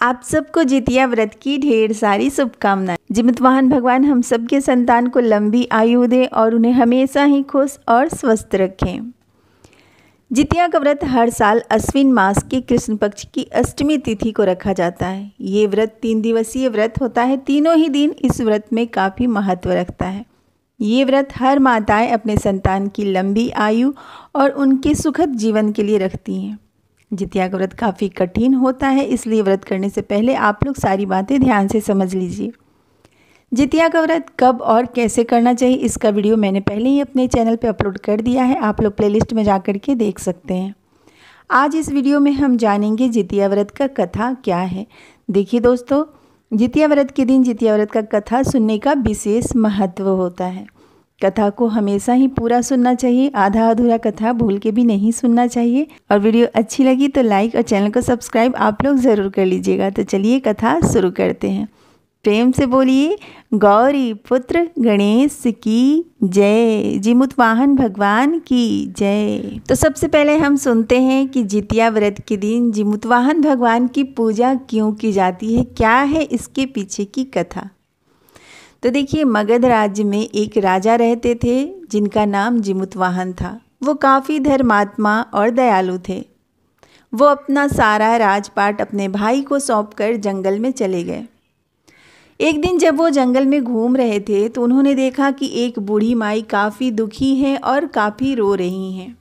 आप सबको जितिया व्रत की ढेर सारी शुभकामनाएं। जिमतवाहन भगवान हम सबके संतान को लंबी आयु दे और उन्हें हमेशा ही खुश और स्वस्थ रखें। जितिया का व्रत हर साल अश्विन मास के कृष्ण पक्ष की अष्टमी तिथि को रखा जाता है। ये व्रत 3 दिवसीय व्रत होता है। तीनों ही दिन इस व्रत में काफ़ी महत्व रखता है। ये व्रत हर माताएं अपने संतान की लंबी आयु और उनके सुखद जीवन के लिए रखती हैं। जितिया का व्रत काफ़ी कठिन होता है, इसलिए व्रत करने से पहले आप लोग सारी बातें ध्यान से समझ लीजिए। जितिया का व्रत कब और कैसे करना चाहिए, इसका वीडियो मैंने पहले ही अपने चैनल पे अपलोड कर दिया है। आप लोग प्लेलिस्ट में जा कर के देख सकते हैं। आज इस वीडियो में हम जानेंगे जितिया व्रत का कथा क्या है। देखिए दोस्तों, जितिया व्रत के दिन जितिया व्रत का कथा सुनने का विशेष महत्व होता है। कथा को हमेशा ही पूरा सुनना चाहिए, आधा अधूरा कथा भूल के भी नहीं सुनना चाहिए। और वीडियो अच्छी लगी तो लाइक और चैनल को सब्सक्राइब आप लोग ज़रूर कर लीजिएगा। तो चलिए कथा शुरू करते हैं। प्रेम से बोलिए गौरी पुत्र गणेश की जय, जिमुतवाहन भगवान की जय। तो सबसे पहले हम सुनते हैं कि जितिया व्रत के दिन जिमुतवाहन भगवान की पूजा क्यों की जाती है, क्या है इसके पीछे की कथा। तो देखिए, मगध राज्य में एक राजा रहते थे जिनका नाम जिमुतवाहन था। वो काफ़ी धर्मात्मा और दयालु थे। वो अपना सारा राजपाट अपने भाई को सौंपकर जंगल में चले गए। एक दिन जब वो जंगल में घूम रहे थे तो उन्होंने देखा कि एक बूढ़ी माई काफ़ी दुखी है और काफ़ी रो रही हैं।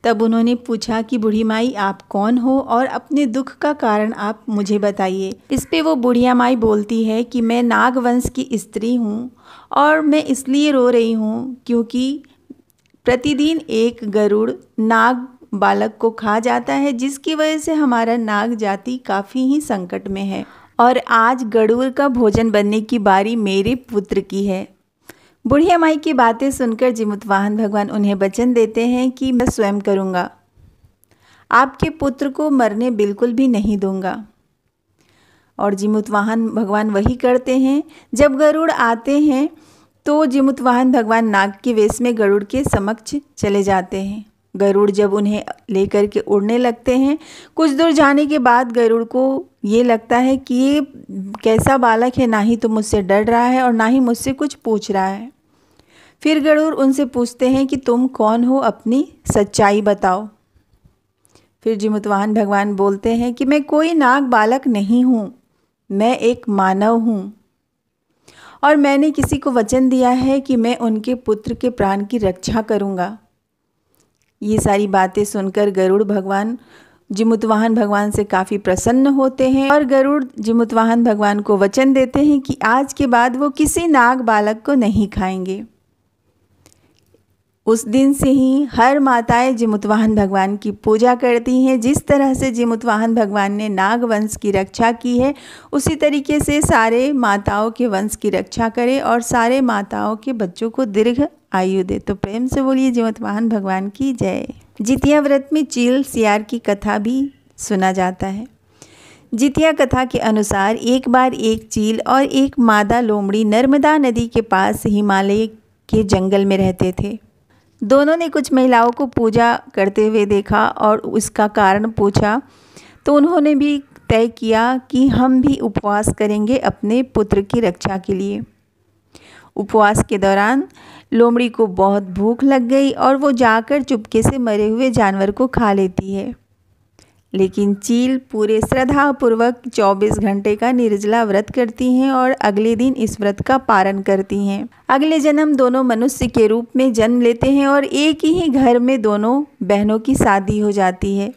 तब उन्होंने पूछा कि बूढ़ी माई आप कौन हो और अपने दुख का कारण आप मुझे बताइए। इस पे वो बुढ़िया माई बोलती है कि मैं नागवंश की स्त्री हूँ और मैं इसलिए रो रही हूँ क्योंकि प्रतिदिन एक गरुड़ नाग बालक को खा जाता है, जिसकी वजह से हमारा नाग जाति काफ़ी ही संकट में है और आज गरुड़ का भोजन बनने की बारी मेरे पुत्र की है। बुढ़िया माई की बातें सुनकर जिमुतवाहन भगवान उन्हें वचन देते हैं कि मैं स्वयं करूँगा, आपके पुत्र को मरने बिल्कुल भी नहीं दूंगा। और जिमुतवाहन भगवान वही करते हैं। जब गरुड़ आते हैं तो जिमुतवाहन भगवान नाग के वेश में गरुड़ के समक्ष चले जाते हैं। गरुड़ जब उन्हें लेकर के उड़ने लगते हैं, कुछ दूर जाने के बाद गरुड़ को ये लगता है कि ये कैसा बालक है, ना ही तो मुझसे डर रहा है और ना ही मुझसे कुछ पूछ रहा है। फिर गरुड़ उनसे पूछते हैं कि तुम कौन हो, अपनी सच्चाई बताओ। फिर जिमुतवाहन भगवान बोलते हैं कि मैं कोई नाग बालक नहीं हूँ, मैं एक मानव हूँ और मैंने किसी को वचन दिया है कि मैं उनके पुत्र के प्राण की रक्षा करूँगा। ये सारी बातें सुनकर गरुड़ भगवान जिमुतवाहन भगवान से काफ़ी प्रसन्न होते हैं और गरुड़ जिमुतवाहन भगवान को वचन देते हैं कि आज के बाद वो किसी नाग बालक को नहीं खाएंगे। उस दिन से ही हर माताएं जिमुतवाहन भगवान की पूजा करती हैं। जिस तरह से जिमुतवाहन भगवान ने नाग वंश की रक्षा की है, उसी तरीके से सारे माताओं के वंश की रक्षा करें और सारे माताओं के बच्चों को दीर्घ आयु दे। तो प्रेम से बोलिए जिमुतवाहन भगवान की जय। जितिया व्रत में चील सियार की कथा भी सुना जाता है। जितिया कथा के अनुसार एक बार एक चील और एक मादा लोमड़ी नर्मदा नदी के पास हिमालय के जंगल में रहते थे। दोनों ने कुछ महिलाओं को पूजा करते हुए देखा और उसका कारण पूछा, तो उन्होंने भी तय किया कि हम भी उपवास करेंगे अपने पुत्र की रक्षा के लिए। उपवास के दौरान लोमड़ी को बहुत भूख लग गई और वो जाकर चुपके से मरे हुए जानवर को खा लेती है। लेकिन चील पूरे श्रद्धापूर्वक 24 घंटे का निर्जला व्रत करती हैं और अगले दिन इस व्रत का पारण करती हैं। अगले जन्म दोनों मनुष्य के रूप में जन्म लेते हैं और एक ही घर में दोनों बहनों की शादी हो जाती है।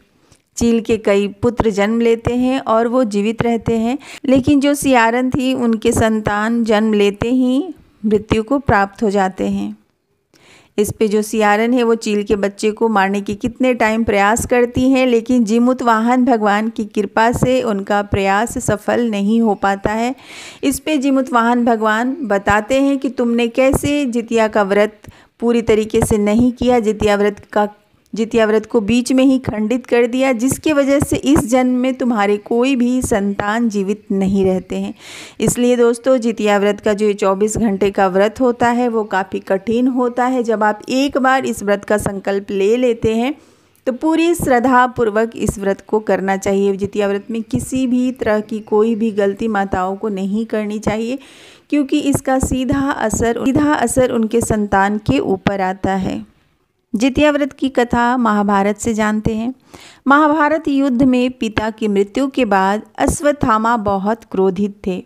चील के कई पुत्र जन्म लेते हैं और वो जीवित रहते हैं, लेकिन जो सियारन थी उनके संतान जन्म लेते ही मृत्यु को प्राप्त हो जाते हैं। इस पे जो सियारन है वो चील के बच्चे को मारने की कितने टाइम प्रयास करती हैं, लेकिन जिमुतवाहन भगवान की कृपा से उनका प्रयास सफल नहीं हो पाता है। इस पे जिमुतवाहन भगवान बताते हैं कि तुमने कैसे जितिया का व्रत पूरी तरीके से नहीं किया, जितिया व्रत को बीच में ही खंडित कर दिया, जिसकी वजह से इस जन्म में तुम्हारे कोई भी संतान जीवित नहीं रहते हैं। इसलिए दोस्तों, जितिया व्रत का जो 24 घंटे का व्रत होता है वो काफ़ी कठिन होता है। जब आप एक बार इस व्रत का संकल्प ले लेते हैं तो पूरी श्रद्धा पूर्वक इस व्रत को करना चाहिए। जितिया व्रत में किसी भी तरह की कोई भी गलती माताओं को नहीं करनी चाहिए, क्योंकि इसका सीधा असर उनके संतान के ऊपर आता है। जितिया व्रत की कथा महाभारत से जानते हैं। महाभारत युद्ध में पिता की मृत्यु के बाद अश्वत्थामा बहुत क्रोधित थे।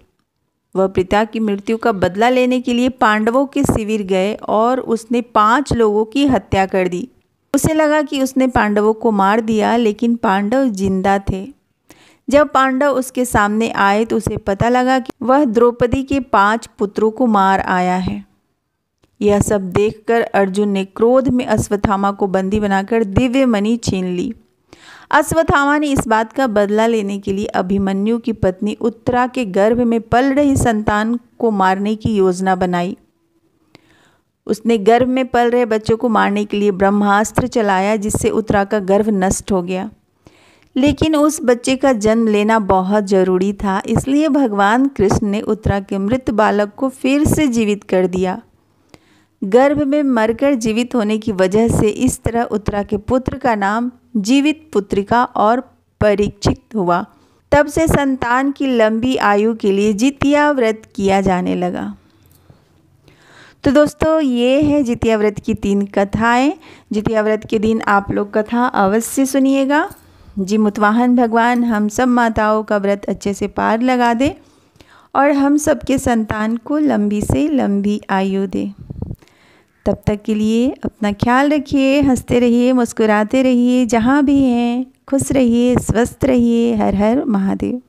वह पिता की मृत्यु का बदला लेने के लिए पांडवों के शिविर गए और उसने 5 लोगों की हत्या कर दी। उसे लगा कि उसने पांडवों को मार दिया, लेकिन पांडव जिंदा थे। जब पांडव उसके सामने आए तो उसे पता लगा कि वह द्रौपदी के 5 पुत्रों को मार आया है। यह सब देखकर अर्जुन ने क्रोध में अश्वत्थामा को बंदी बनाकर दिव्य मणि छीन ली। अश्वत्थामा ने इस बात का बदला लेने के लिए अभिमन्यु की पत्नी उत्तरा के गर्भ में पल रही संतान को मारने की योजना बनाई। उसने गर्भ में पल रहे बच्चों को मारने के लिए ब्रह्मास्त्र चलाया, जिससे उत्तरा का गर्भ नष्ट हो गया। लेकिन उस बच्चे का जन्म लेना बहुत जरूरी था, इसलिए भगवान कृष्ण ने उत्तरा के मृत बालक को फिर से जीवित कर दिया। गर्भ में मरकर जीवित होने की वजह से इस तरह उत्तरा के पुत्र का नाम जीवित पुत्रिका और परीक्षित हुआ। तब से संतान की लंबी आयु के लिए जितिया व्रत किया जाने लगा। तो दोस्तों, ये है जितिया व्रत की 3 कथाएं। जितिया व्रत के दिन आप लोग कथा अवश्य सुनिएगा। जिमतवाहन भगवान हम सब माताओं का व्रत अच्छे से पार लगा दे और हम सबके संतान को लंबी से लंबी आयु दे। तब तक के लिए अपना ख्याल रखिए, हंसते रहिए, मुस्कुराते रहिए, जहाँ भी हैं खुश रहिए, स्वस्थ रहिए। हर हर महादेव।